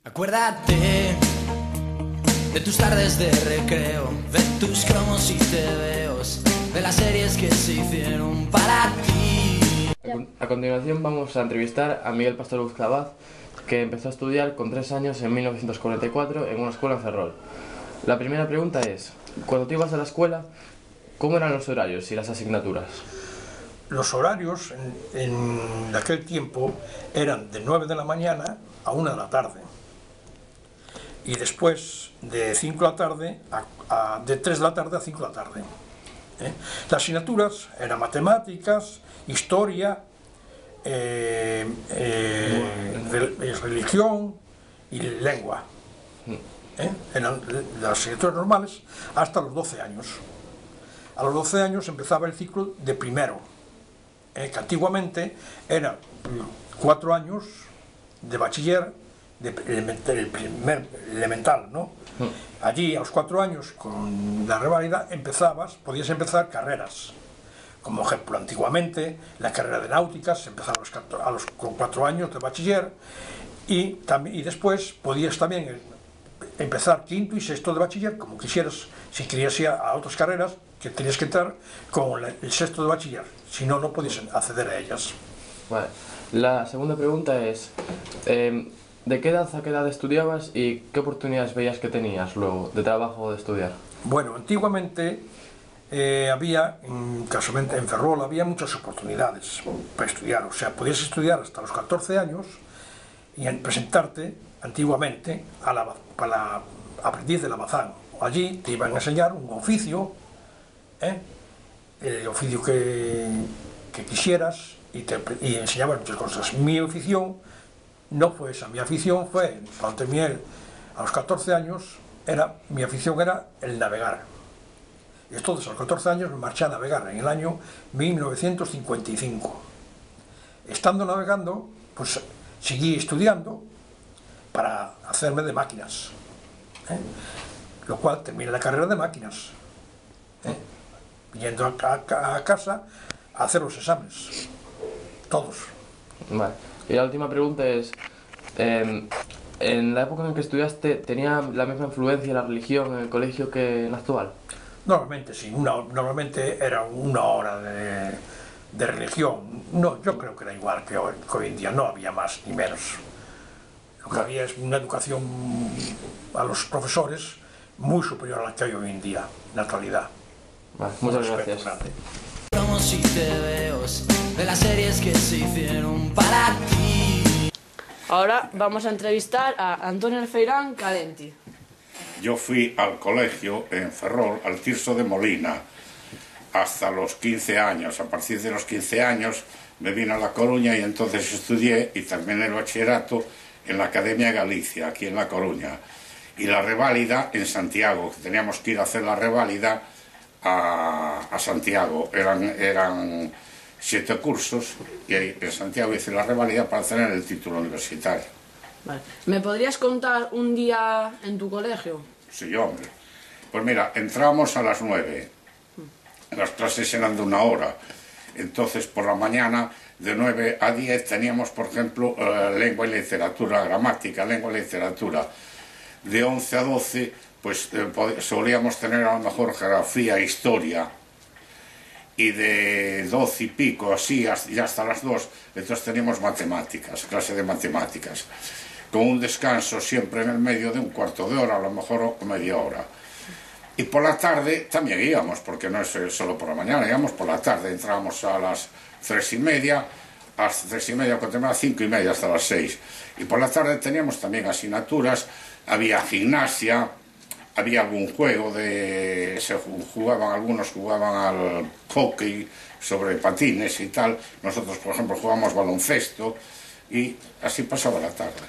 Acuérdate de tus tardes de recreo, de tus cromos y tebeos, de las series que se hicieron para ti. A continuación vamos a entrevistar a Miguel Pastor Uzcabaz, que empezó a estudiar con 3 años en 1944 en una escuela en Ferrol. La primera pregunta es, cuando tú ibas a la escuela, ¿cómo eran los horarios y las asignaturas? Los horarios en aquel tiempo eran de 9 de la mañana a 1 de la tarde. Y después de 5 de la tarde, de 3 de la tarde a 5 de la tarde. Las asignaturas eran matemáticas, historia, religión y lengua. Eran las asignaturas normales hasta los 12 años. A los 12 años empezaba el ciclo de primero, que antiguamente eran 4 años de bachiller, el primer elemental, ¿no? Allí a los 4 años con la reválida podías empezar carreras. Como ejemplo, antiguamente la carrera de náutica se empezaba con 4 años de bachiller y después podías también empezar quinto y sexto de bachiller, como quisieras. Si querías ir a otras carreras, que tenías que entrar con el sexto de bachiller, si no, no podías acceder a ellas. Vale. La segunda pregunta es, ¿de qué edad a qué edad estudiabas y qué oportunidades veías que tenías luego de trabajo o de estudiar? Bueno, antiguamente había, casualmente en Ferrol, había muchas oportunidades para estudiar. O sea, podías estudiar hasta los 14 años y presentarte antiguamente para aprendiz de la Mazán. Allí te iban a enseñar un oficio, el oficio que quisieras, y enseñaban muchas cosas. Mi afición no fue esa, mi afición fue, cuando terminé a los 14 años, mi afición era el navegar. Y entonces a los 14 años me marché a navegar en el año 1955. Estando navegando, pues seguí estudiando para hacerme de máquinas, lo cual terminé la carrera de máquinas, yendo a casa a hacer los exámenes, todos. Vale. Y la última pregunta es, ¿en la época en que estudiaste tenía la misma influencia la religión en el colegio que en la actual? Normalmente sí, normalmente era 1 hora de religión. No, yo creo que era igual que hoy en día, no había más ni menos. Lo que había es una educación a los profesores muy superior a la que hay hoy en día, en la actualidad. Vale, muchas gracias. Cromos y tebeos, de las series que se hicieron para ti. Ahora vamos a entrevistar a Antonio Feirán Calenti. Yo fui al colegio en Ferrol, al Tirso de Molina, hasta los 15 años. A partir de los 15 años me vine a La Coruña y entonces estudié y terminé el bachillerato en la Academia Galicia, aquí en La Coruña. Y la reválida en Santiago, que teníamos que ir a hacer la reválida a Santiago. Eran 7 cursos y en Santiago hice la reválida para tener el título universitario. Vale. ¿Me podrías contar un día en tu colegio? Sí, hombre. Pues mira, entrábamos a las 9. Las clases eran de 1 hora. Entonces, por la mañana, de 9 a 10, teníamos, por ejemplo, lengua y literatura, gramática, lengua y literatura. De 11 a 12, pues solíamos tener a lo mejor geografía e historia. Y de 12 y pico, así, y hasta las 2, entonces teníamos matemáticas, clase de matemáticas. Con un descanso siempre en el medio de 1/4 de hora, a lo mejor media hora. Y por la tarde también íbamos, porque no es solo por la mañana, íbamos por la tarde, entrábamos a las 3:30, hasta 3:30, cuando terminaba 5:30 hasta las 6. Y por la tarde teníamos también asignaturas, había gimnasia, había algún juego algunos jugaban al hockey sobre patines y tal. Nosotros, por ejemplo, jugábamos baloncesto y así pasaba la tarde.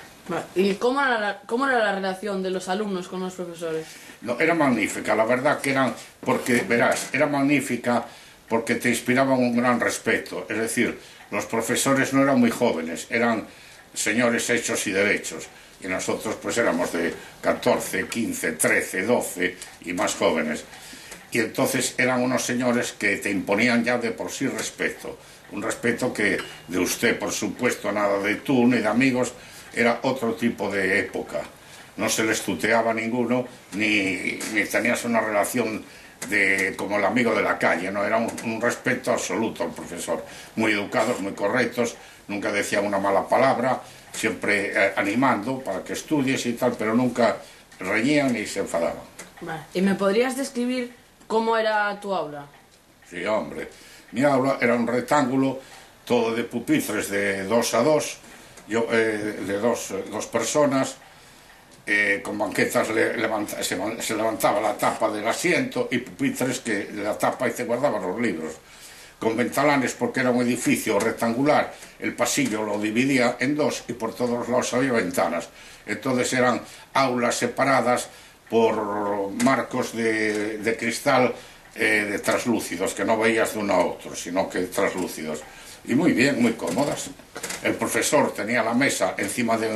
¿Y cómo era la relación de los alumnos con los profesores? No, era magnífica, la verdad que era magnífica porque te inspiraban un gran respeto. Es decir, los profesores no eran muy jóvenes, eran señores hechos y derechos. Y nosotros pues éramos de 14, 15, 13, 12 y más jóvenes. Y entonces eran unos señores que te imponían ya de por sí respeto. Un respeto que de usted, por supuesto, nada de tú ni de amigos, era otro tipo de época. No se les tuteaba a ninguno, ni tenías una relación como el amigo de la calle, ¿no? Era un respeto absoluto al profesor. Muy educados, muy correctos, nunca decían una mala palabra, siempre animando para que estudies y tal, pero nunca reñían ni se enfadaban. Vale. ¿Y me podrías describir cómo era tu aula? Sí, hombre. Mi aula era un rectángulo, todo de pupitres de 2 a 2, de dos personas, con banquetas se levantaba la tapa del asiento y pupitres que la tapa y se guardaban los libros. Con ventalanes, porque era un edificio rectangular, el pasillo lo dividía en 2 y por todos lados había ventanas. Entonces eran aulas separadas por marcos de cristal de translúcidos, que no veías de uno a otro, sino que translúcidos. Y muy bien, muy cómodas. El profesor tenía la mesa encima de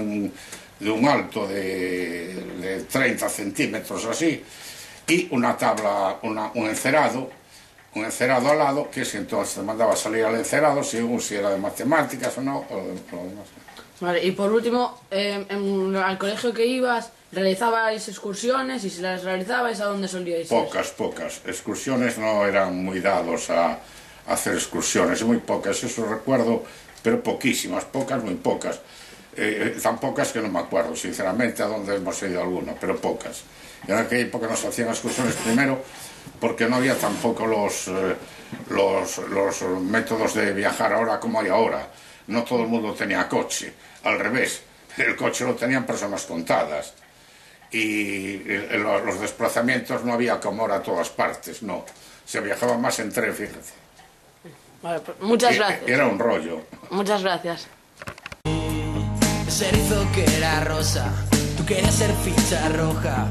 un alto de 30 centímetros así, y una tabla, un encerado al lado, que si entonces te mandaba salir al encerado, según si era de matemáticas o no, o lo demás. Vale, y por último, al colegio que ibas, ¿realizabais excursiones? Y si las realizabais, ¿a dónde solíais ir? Pocas. Excursiones no eran muy dados a hacer excursiones, muy pocas, eso recuerdo, pero poquísimas, muy pocas. Tan pocas que no me acuerdo, sinceramente, a dónde hemos ido alguna, pero pocas. Y en aquella época nos hacían excursiones primero porque no había tampoco los métodos de viajar ahora como hay ahora. No todo el mundo tenía coche, al revés, el coche lo tenían personas contadas. Y los desplazamientos no había como ahora a todas partes, no. Se viajaba más en tren, fíjate. Vale, pues muchas gracias. Era un rollo. Muchas gracias. Ese erizo que era rosa, tú querías ser ficha roja.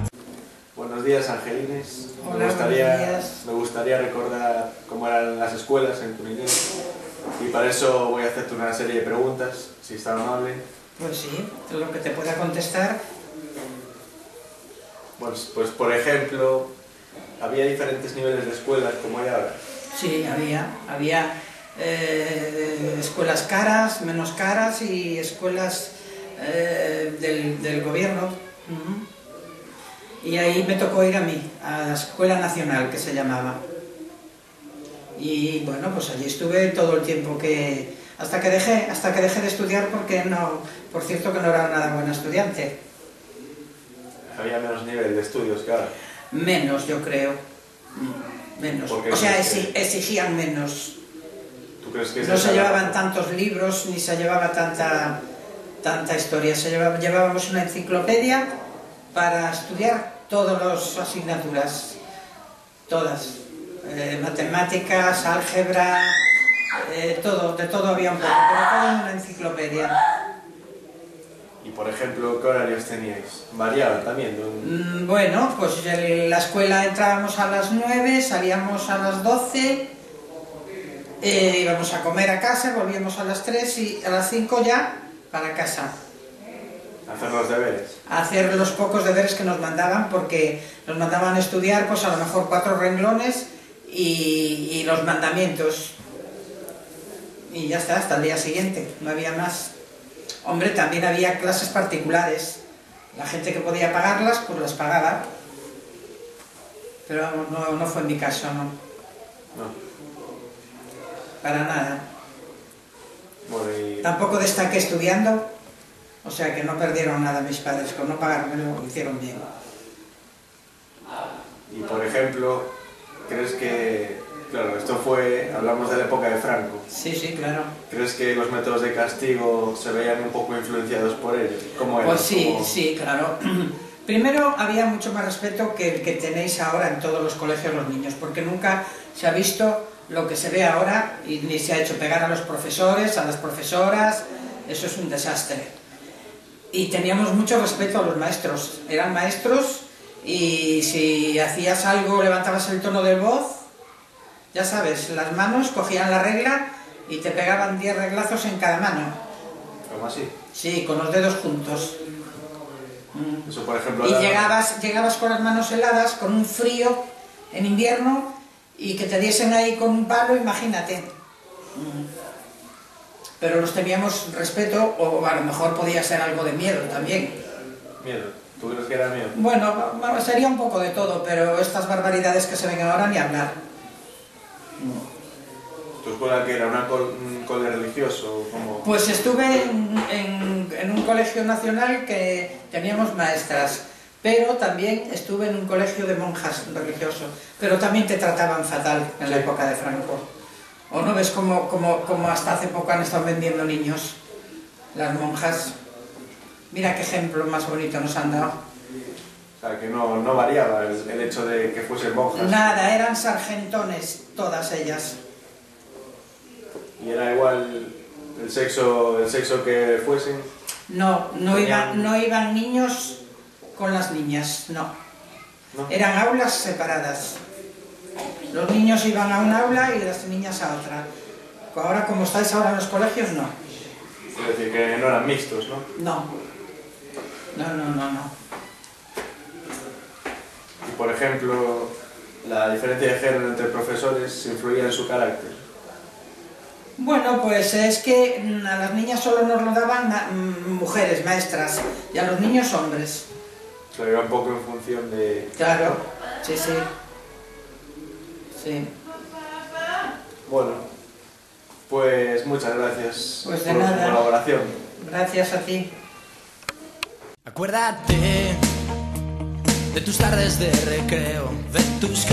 Buenos días, Angelines. Hola, buenos días. Me gustaría recordar cómo eran las escuelas en Cunillén. Y para eso voy a hacerte una serie de preguntas, si está amable. Pues sí, lo que te pueda contestar. Pues por ejemplo, ¿había diferentes niveles de escuelas como hay ahora? Sí, había escuelas caras, menos caras y escuelas del gobierno. Y ahí me tocó ir a mí, a la Escuela Nacional, que se llamaba. Y bueno, pues allí estuve todo el tiempo que... Hasta que dejé de estudiar porque no... Por cierto que no era nada buena estudiante. ¿Había menos nivel de estudios que ahora? Menos, yo creo. Menos. O sea, exigían menos. ¿Tú crees que no se llevaban tantos libros, ni se llevaba tanta historia. Llevábamos una enciclopedia para estudiar todas las asignaturas. Todas. Matemáticas, álgebra, de todo había un poco, pero todo en una enciclopedia. Y por ejemplo, ¿qué horarios teníais? ¿Variaba también? Bueno, pues en la escuela entrábamos a las 9, salíamos a las 12, íbamos a comer a casa, volvíamos a las 3 y a las 5 ya para casa. ¿Hacer los deberes? Hacer los pocos deberes que nos mandaban, porque nos mandaban a estudiar pues a lo mejor 4 renglones y los mandamientos. Y ya está, hasta el día siguiente, no había más. Hombre, también había clases particulares. La gente que podía pagarlas, pues las pagaba. Pero no fue en mi caso, no. No. Para nada. Bueno, Tampoco destaqué estudiando, o sea que no perdieron nada mis padres, con no pagármelo lo hicieron bien. Y por ejemplo, ¿crees que... Claro, esto hablamos de la época de Franco. Sí, sí, claro. ¿Crees que los métodos de castigo se veían un poco influenciados por ello? ¿Cómo era? Pues sí, sí, claro. Primero, había mucho más respeto que el que tenéis ahora en todos los colegios los niños, porque nunca se ha visto lo que se ve ahora y ni se ha hecho pegar a los profesores, a las profesoras. Eso es un desastre. Y teníamos mucho respeto a los maestros. Eran maestros y si hacías algo, levantabas el tono de voz, ya sabes, las manos cogían la regla y te pegaban 10 reglazos en cada mano. ¿Cómo así? Sí, con los dedos juntos. Eso, por ejemplo... Y llegabas con las manos heladas, con un frío en invierno, y que te diesen ahí con un palo, imagínate. pero los teníamos respeto, o a lo mejor podía ser algo de miedo también. Miedo. ¿Tú crees que era miedo? Bueno, sería un poco de todo, pero estas barbaridades que se ven ahora ni hablar. ¿Tu escuela que era un cole religioso o cómo? Pues estuve en un colegio nacional que teníamos maestras, pero también estuve en un colegio de monjas religioso, pero también te trataban fatal en la época de Franco. ¿O no ves cómo hasta hace poco han estado vendiendo niños las monjas? Mira qué ejemplo más bonito nos han dado. O sea, que no variaba el hecho de que fuesen monjas. Nada, eran sargentones, todas ellas. ¿Y era igual el sexo que fuesen? No iban niños con las niñas, no. ¿No? Eran aulas separadas. Los niños iban a un aula y las niñas a otra. Ahora, como estáis ahora en los colegios, no. Es decir, que no eran mixtos, ¿no? No. Y por ejemplo, la diferencia de género entre profesores influía en su carácter. Bueno, pues es que a las niñas solo nos lo daban mujeres, maestras, y a los niños hombres. O sea, era un poco en función de... Claro, sí. Sí. Bueno, pues muchas gracias Pues de por nada. tu colaboración. Gracias a ti. Acuérdate de tus tardes de recreo, de tus